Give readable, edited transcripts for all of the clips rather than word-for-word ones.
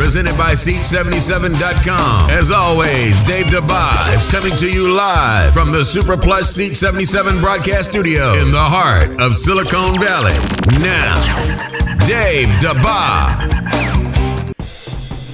presented by Seat77.com. As always, Dave Dabbah is coming to you live from the Super Plus Seat 77 broadcast studio in the heart of Silicon Valley. Now, Dave Dabbah.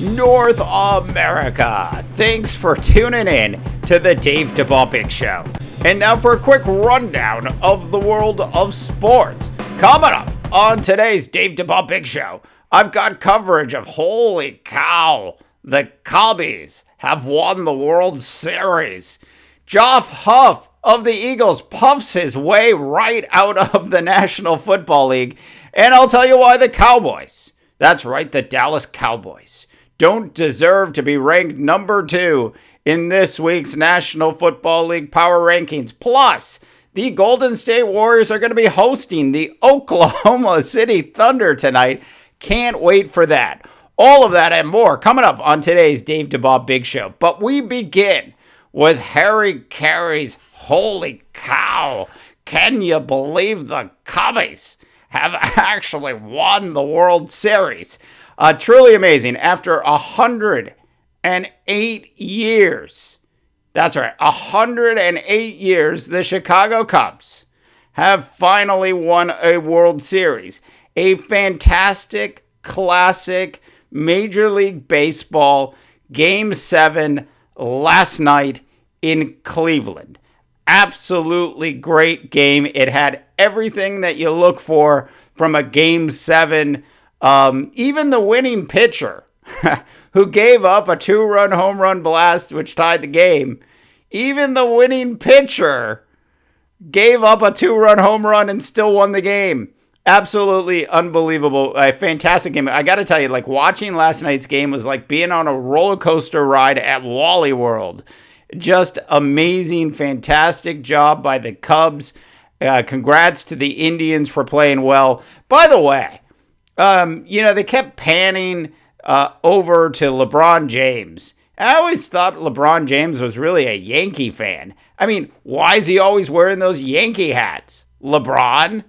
North America, thanks for tuning in to the Dave Dabbah Big Show. And now for a quick rundown of the world of sports. Coming up on today's Dave Dabbah Big Show, I've got coverage of, holy cow, the Cubbies have won the World Series. Josh Huff of the Eagles puffs his way right out of the National Football League. And I'll tell you why the Cowboys, that's right, the Dallas Cowboys, don't deserve to be ranked number 2 in this week's National Football League Power Rankings. Plus, the Golden State Warriors are going to be hosting the Oklahoma City Thunder tonight. Can't wait for that. All of that and more coming up on today's Dave Dabbah Big Show. But we begin with Harry Carey's holy cow. Can you believe the Cubbies have actually won the World Series? Truly amazing. After 108 years, that's right, 108 years, the Chicago Cubs have finally won a World Series. A fantastic, classic Major League Baseball Game 7 last night in Cleveland. Absolutely great game. It had everything that you look for from a Game 7. Even the winning pitcher, who gave up a 2-run home run blast, which tied the game, even the winning pitcher gave up a 2-run home run and still won the game. Absolutely unbelievable. A fantastic game. I got to tell you, like, watching last night's game was like being on a roller coaster ride at Wally World. Just amazing, fantastic job by the Cubs. Congrats to the Indians for playing well. By the way, they kept panning over to LeBron James. I always thought LeBron James was really a Yankee fan. I mean, why is he always wearing those Yankee hats? LeBron?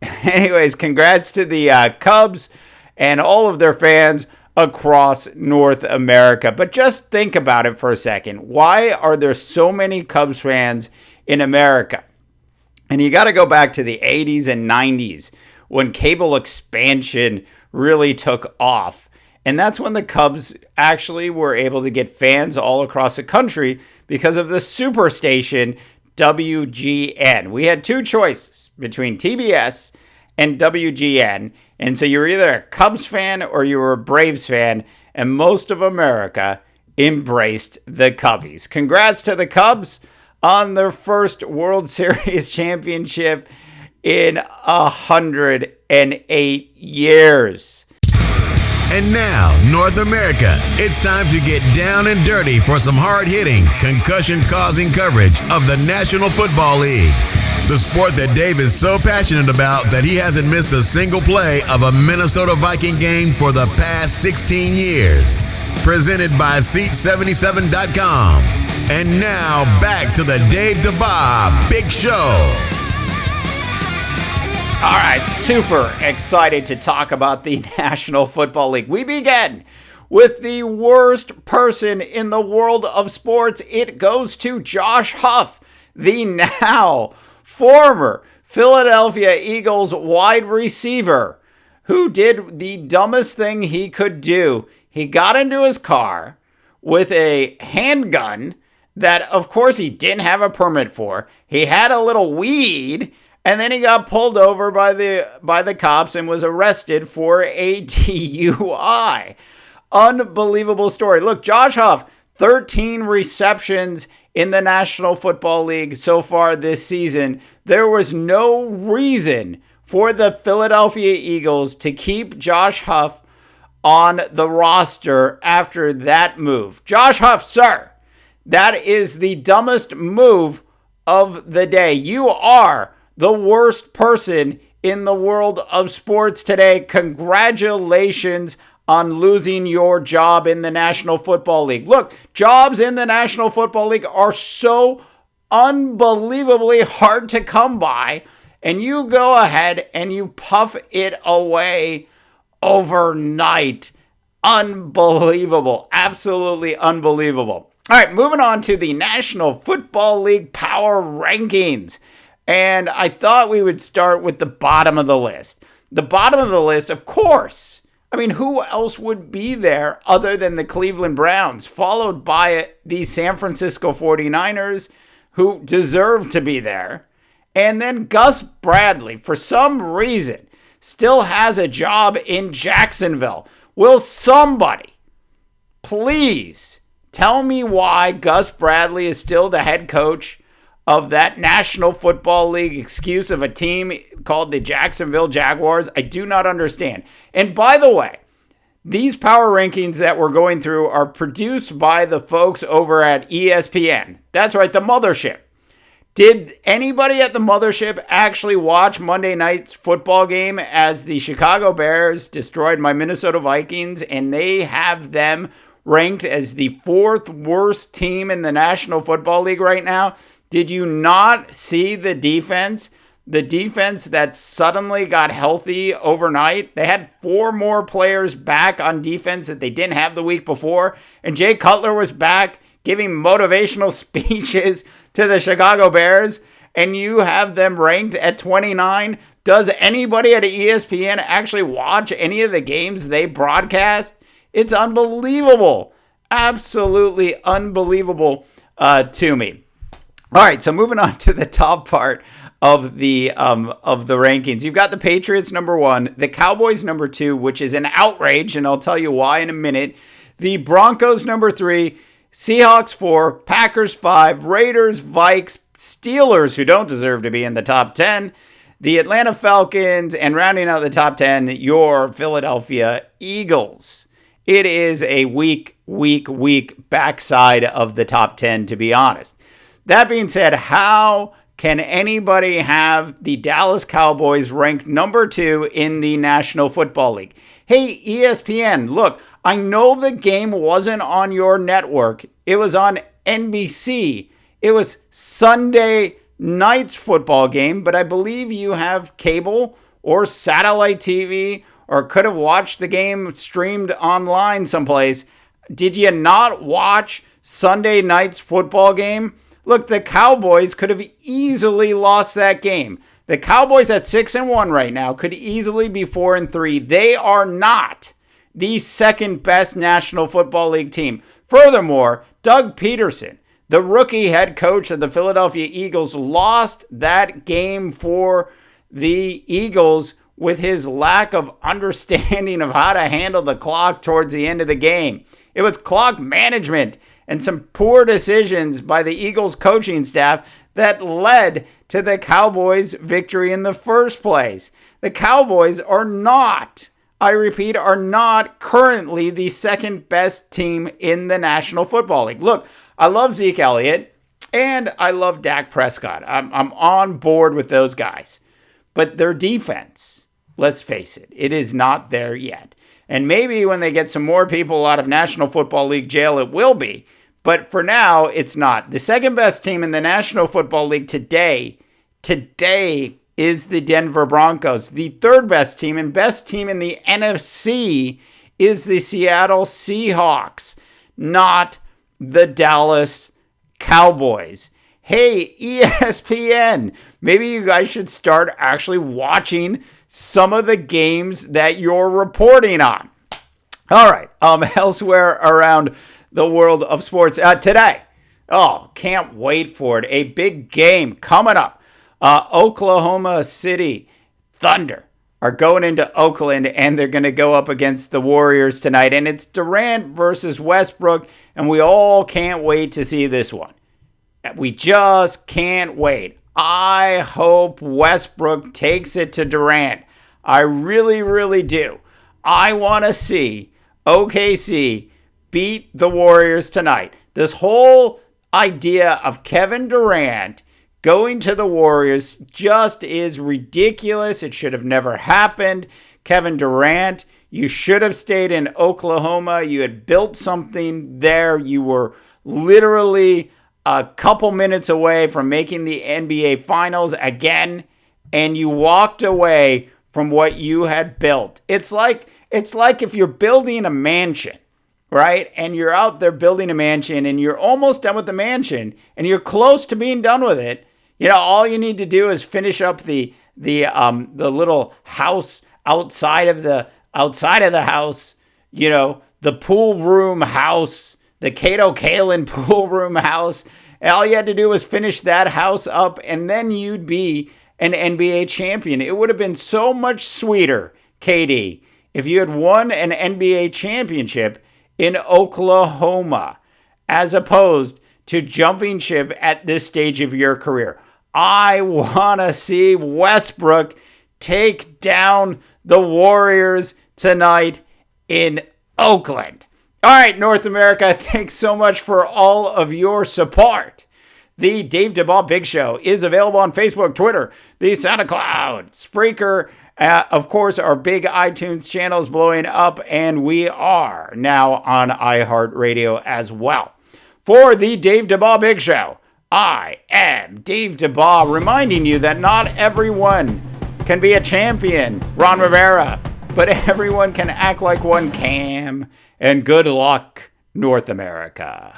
Anyways, congrats to the Cubs and all of their fans across North America. But just think about it for a second. Why are there so many Cubs fans in America? And you got to go back to the 80s and 90s when cable expansion really took off. And that's when the Cubs actually were able to get fans all across the country because of the superstation WGN. We had two choices between TBS and WGN. And so you were either a Cubs fan or you were a Braves fan. And most of America embraced the Cubbies. Congrats to the Cubs on their first World Series championship in 108 years. And now, North America, it's time to get down and dirty for some hard-hitting, concussion-causing coverage of the National Football League. The sport that Dave is so passionate about that he hasn't missed a single play of a Minnesota Viking game for the past 16 years. Presented by Seat77.com. And now, back to the Dave Dabbah Big Show. All right, super excited to talk about the National Football League. We begin with the worst person in the world of sports. It goes to Josh Huff, the now former Philadelphia Eagles wide receiver, who did the dumbest thing he could do. He got into his car with a handgun that, of course, he didn't have a permit for. He had a little weed. And then he got pulled over by the cops and was arrested for a DUI. Unbelievable story. Look, Josh Huff, 13 receptions in the National Football League so far this season. There was no reason for the Philadelphia Eagles to keep Josh Huff on the roster after that move. Josh Huff, sir, that is the dumbest move of the day. You are the worst person in the world of sports today. Congratulations on losing your job in the National Football League. Look, jobs in the National Football League are so unbelievably hard to come by, and you go ahead and you puff it away overnight. unbelievable. Absolutely unbelievable. All right, moving on to the National Football League power rankings. And I thought we would start with the bottom of the list. The bottom of the list, of course. I mean, who else would be there other than the Cleveland Browns, followed by the San Francisco 49ers, who deserve to be there. And then Gus Bradley, for some reason, still has a job in Jacksonville. Will somebody please tell me why Gus Bradley is still the head coach of that National Football League excuse of a team called the Jacksonville Jaguars? I do not understand. And by the way, these power rankings that we're going through are produced by the folks over at ESPN. That's right, the mothership. Did anybody at the mothership actually watch Monday night's football game as the Chicago Bears destroyed my Minnesota Vikings, and they have them ranked as the fourth worst team in the National Football League right now? Did you not see the defense? The defense that suddenly got healthy overnight. They had 4 more players back on defense that they didn't have the week before. And Jay Cutler was back giving motivational speeches to the Chicago Bears. And you have them ranked at 29. Does anybody at ESPN actually watch any of the games they broadcast? It's unbelievable. Absolutely unbelievable to me. All right, so moving on to the top part of the rankings. You've got the Patriots number 1, the Cowboys number 2, which is an outrage, and I'll tell you why in a minute. The Broncos number 3, Seahawks 4, Packers 5, Raiders, Vikes, Steelers, who don't deserve to be in the top 10, the Atlanta Falcons, and rounding out the top 10, your Philadelphia Eagles. It is a weak backside of the top 10, to be honest. That being said, how can anybody have the Dallas Cowboys ranked number 2 in the National Football League? Hey, ESPN, look, I know the game wasn't on your network. It was on NBC. It was Sunday night's football game, but I believe you have cable or satellite TV or could have watched the game streamed online someplace. Did you not watch Sunday night's football game? Look, the Cowboys could have easily lost that game. The Cowboys at 6-1 right now could easily be 4-3. They are not the second best National Football League team. Furthermore, Doug Peterson, the rookie head coach of the Philadelphia Eagles, lost that game for the Eagles with his lack of understanding of how to handle the clock towards the end of the game. It was clock management and some poor decisions by the Eagles coaching staff that led to the Cowboys' victory in the first place. The Cowboys are not, I repeat, are not currently the second best team in the National Football League. Look, I love Zeke Elliott and I love Dak Prescott. I'm on board with those guys. But their defense, let's face it, it is not there yet. And maybe when they get some more people out of National Football League jail, it will be. But for now, it's not. The second best team in the National Football League today is the Denver Broncos. The third best team and best team in the NFC is the Seattle Seahawks, not the Dallas Cowboys. Hey, ESPN, maybe you guys should start actually watching some of the games that you're reporting on. All right, elsewhere around the world of sports today. Oh, can't wait for it. A big game coming up. Oklahoma City Thunder are going into Oakland, and they're going to go up against the Warriors tonight. And it's Durant versus Westbrook, and we all can't wait to see this one. We just can't wait. I hope Westbrook takes it to Durant. I really, really do. I want to see OKC beat the Warriors tonight. This whole idea of Kevin Durant going to the Warriors just is ridiculous. It should have never happened. Kevin Durant, you should have stayed in Oklahoma. You had built something there. You were literally a couple minutes away from making the NBA Finals again, and you walked away from what you had built. It's like It's like if you're building a mansion, right? And you're out there building a mansion and you're almost done with the mansion and you're close to being done with it. All you need to do is finish up the little house outside of the house, the pool room house, the Cato Kalin pool room house. All you had to do was finish that house up, and then you'd be an NBA champion. It would have been so much sweeter, KD, if you had won an NBA championship in Oklahoma, as opposed to jumping ship at this stage of your career. I want to see Westbrook take down the Warriors tonight in Oakland. All right, North America, thanks so much for all of your support. The Dave Dabbah Big Show is available on Facebook, Twitter, the SoundCloud, Spreaker, of course, our big iTunes channel is blowing up, and we are now on iHeartRadio as well. For the Dave Dabbah Big Show, I am Dave Dabbah, reminding you that not everyone can be a champion, Ron Rivera, but everyone can act like one can. And good luck, North America.